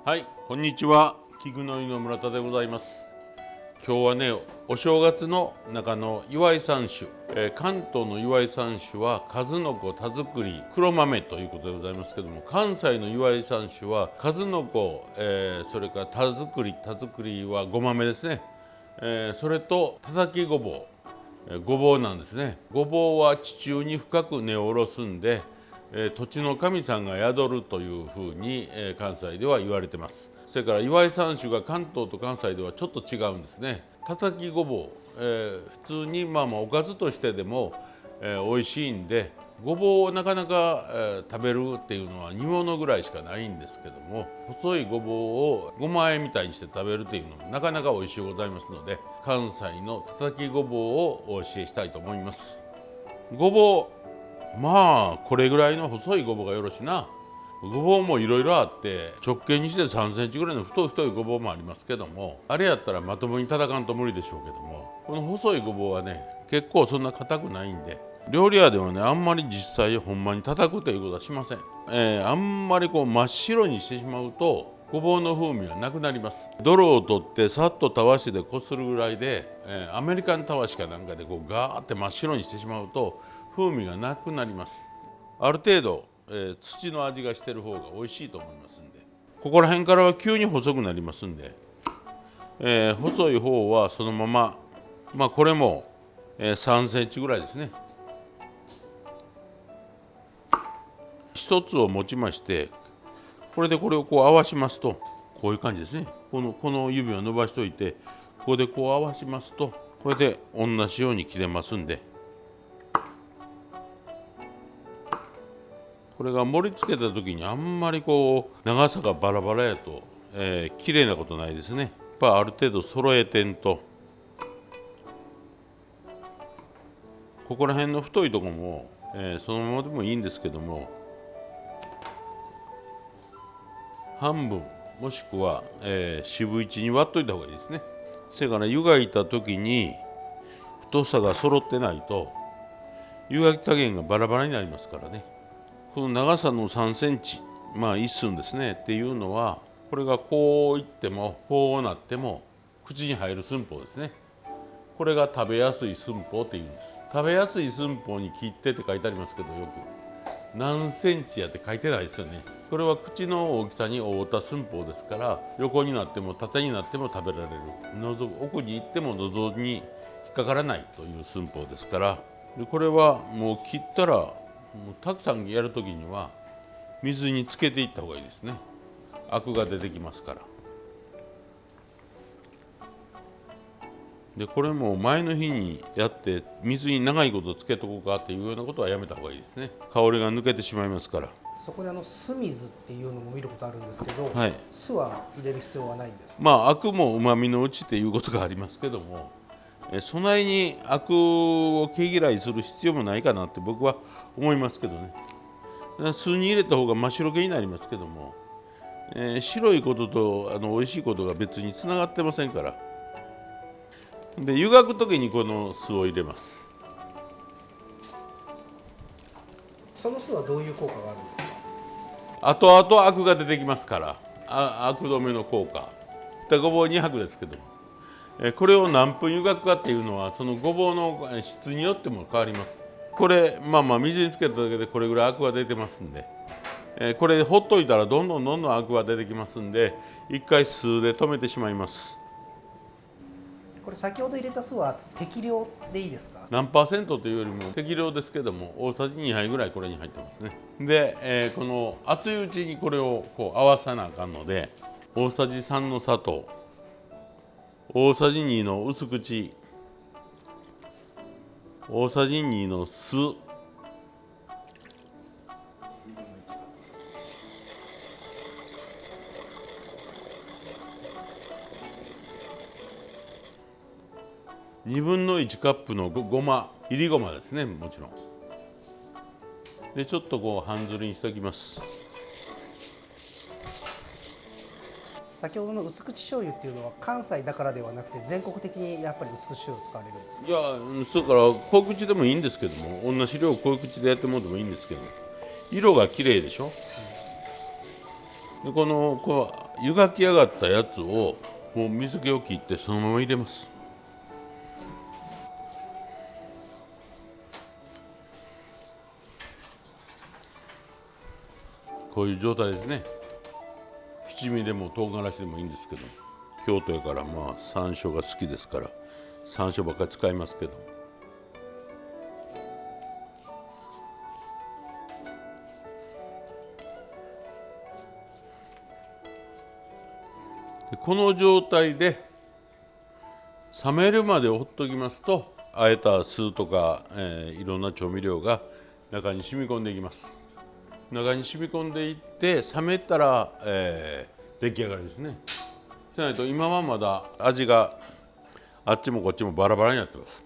はい、こんにちは。菊の井の村田でございます。今日はね、お正月の中の祝い三種、関東の祝い三種は数の子、田作り、黒豆ということでございますけども、関西の祝い三種は数の子、それから田作りはご豆ですね、それとたたきごぼう、ごぼうなんですね。ごぼうは地中に深く根を下ろすんで、土地の神さんが宿るというふうに、関西では言われてます。それから祝い三種が関東と関西ではちょっと違うんですね。たたきごぼう、普通におかずとしてでも、美味しいんで、ごぼうをなかなか、食べるっていうのは煮物ぐらいしかないんですけども、細いごぼうをごま和えみたいにして食べるっていうのもなかなか美味しいございますので、関西のたたきごぼうをお教えしたいと思います。ごぼう、これぐらいの細いごぼうがよろしいな。ごぼうもいろいろあって、直径にして3センチぐらいの太いごぼうもありますけども、あれやったらまともに叩かんと無理でしょうけども、この細いごぼうはね、結構そんな硬くないんで、料理屋ではね、あんまり実際ほんまに叩くということはしません。あんまり真っ白にしてしまうとごぼうの風味はなくなります。泥を取ってさっとたわしでこするぐらいで、アメリカンたわしかなんかでガーって真っ白にしてしまうと風味がなくなります。ある程度、土の味がしてる方が美味しいと思いますんで、ここら辺からは急に細くなりますんで、細い方はそのまま、これも、3センチぐらいですね。一つを持ちまして、これをこう合わしますと、こういう感じですね。この指を伸ばしておいて、ここでこう合わしますと、これで同じように切れますんで、これが盛り付けた時にあんまり長さがバラバラやと、綺麗なことないですね。やっぱある程度揃えてんと、ここら辺の太いとこも、そのままでもいいんですけども、半分もしくは、四分一に割っといた方がいいですね。それから湯がいた時に太さが揃ってないと湯がき加減がバラバラになりますからね。この長さの3センチ、一寸ですねっていうのは、これがこういってもこうなっても口に入る寸法ですね。これが食べやすい寸法っていうんです。食べやすい寸法に切ってって書いてありますけど、よく何センチやって書いてないですよね。これは口の大きさに合うた寸法ですから、横になっても縦になっても食べられる、奥に行っても喉に引っかからないという寸法ですから、これはもう切ったら、もうたくさんやるときには水につけていった方がいいですね。アクが出てきますから。でこれも前の日にやって水に長いことつけとこうかっていうようなことはやめた方がいいですね。香りが抜けてしまいますから。そこで酢水っていうのも見ることあるんですけど、はい、酢は入れる必要はないんですか？アクもうまみのうちっていうことがありますけども、そないにアクを毛嫌いする必要もないかなって僕は思いますけどね。酢に入れた方が真っ白けになりますけども、白いことと美味しいことが別につながってませんから。で湯がく時にこの酢を入れます。その酢はどういう効果があるんですか？後々アクが出てきますから、アク止めの効果。ごぼう2泊ですけども、これを何分湯がくかっていうのはそのごぼうの質によっても変わります。これ水につけただけでこれぐらいアクが出てますんで、これほっといたらどんどんアクが出てきますんで、一回酢で止めてしまいます。これ先ほど入れた酢は適量でいいですか？何パーセントというよりも適量ですけども、大さじ2杯ぐらいこれに入ってますね。で、この熱いうちにこれを合わさなあかんので、大さじ3の砂糖、大さじ2の薄口、大さじ2の酢、2分の1カップのごま、いりごまですね、もちろん。でちょっと半ずりにしておきます。先ほどの薄口醤油っていうのは関西だからではなくて全国的にやっぱり薄口醤油を使われるんですか？いや、それから濃口でもいいんですけども、同じ量濃口でやってもらってもいいんですけど、色が綺麗でしょ。で湯がき上がったやつをもう水気を切ってそのまま入れます。こういう状態ですね。七味でも唐辛子でもいいんですけど、京都やからまあ山椒が好きですから山椒ばっかり使いますけど、でこの状態で冷めるまでほっときますと、あえた酢とか、いろんな調味料が中に染み込んでいきます。中に染み込んでいって冷めたら、出来上がりですね。じゃないと今はまだ味があっちもこっちもバラバラになってます。